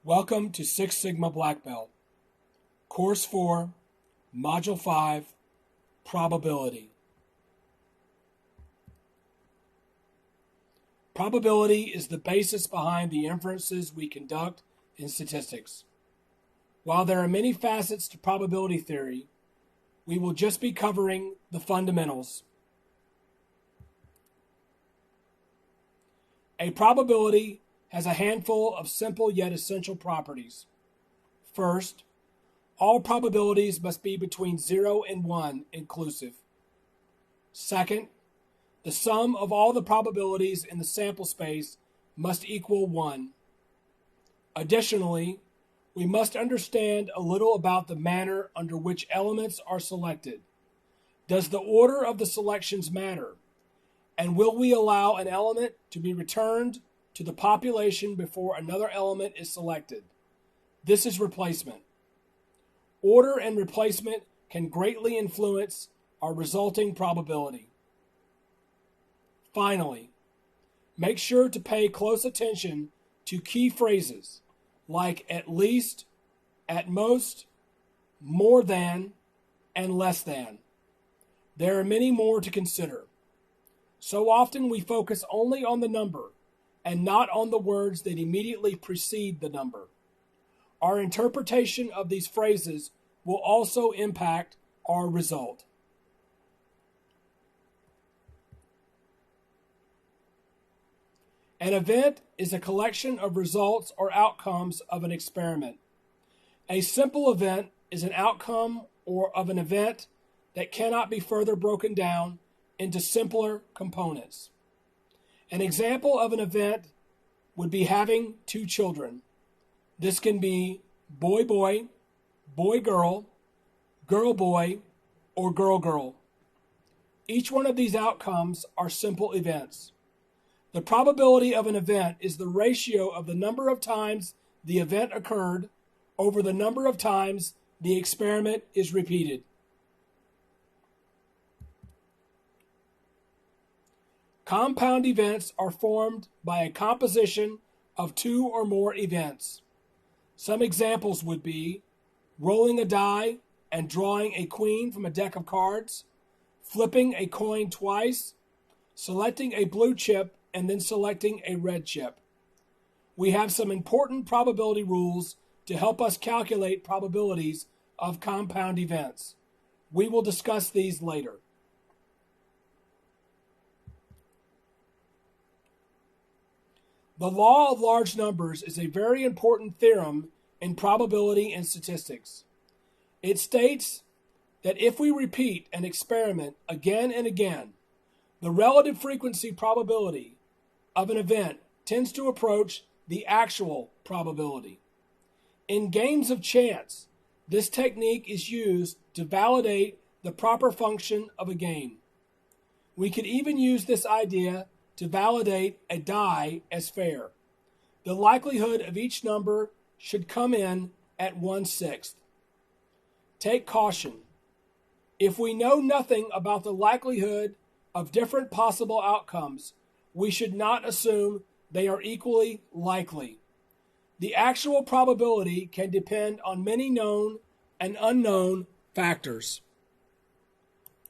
Welcome to Six Sigma Black Belt, Course 4, Module 5, Probability. Probability is the basis behind the inferences we conduct in statistics. While there are many facets to probability theory, we will just be covering the fundamentals. A probability has a handful of simple yet essential properties. First, all probabilities must be between 0 and 1 inclusive. Second, the sum of all the probabilities in the sample space must equal 1. Additionally, we must understand a little about the manner under which elements are selected. Does the order of the selections matter? And will we allow an element to be returned to the population before another element is selected? This is replacement. Order and replacement can greatly influence our resulting probability. Finally, make sure to pay close attention to key phrases like at least, at most, more than, and less than. There are many more to consider. So often we focus only on the number and not on the words that immediately precede the number. Our interpretation of these phrases will also impact our result. An event is a collection of results or outcomes of an experiment. A simple event is an outcome or of an event that cannot be further broken down into simpler components. An example of an event would be having two children. This can be boy-boy, boy-girl, girl-boy, or girl-girl. Each one of these outcomes are simple events. The probability of an event is the ratio of the number of times the event occurred over the number of times the experiment is repeated. Compound events are formed by a composition of two or more events. Some examples would be rolling a die and drawing a queen from a deck of cards, flipping a coin twice, selecting a blue chip, and then selecting a red chip. We have some important probability rules to help us calculate probabilities of compound events. We will discuss these later. The law of large numbers is a very important theorem in probability and statistics. It states that if we repeat an experiment again and again, the relative frequency probability of an event tends to approach the actual probability. In games of chance, this technique is used to validate the proper function of a game. We could even use this idea to validate a die as fair. The likelihood of each number should come in at 1/6. Take caution. If we know nothing about the likelihood of different possible outcomes, we should not assume they are equally likely. The actual probability can depend on many known and unknown factors.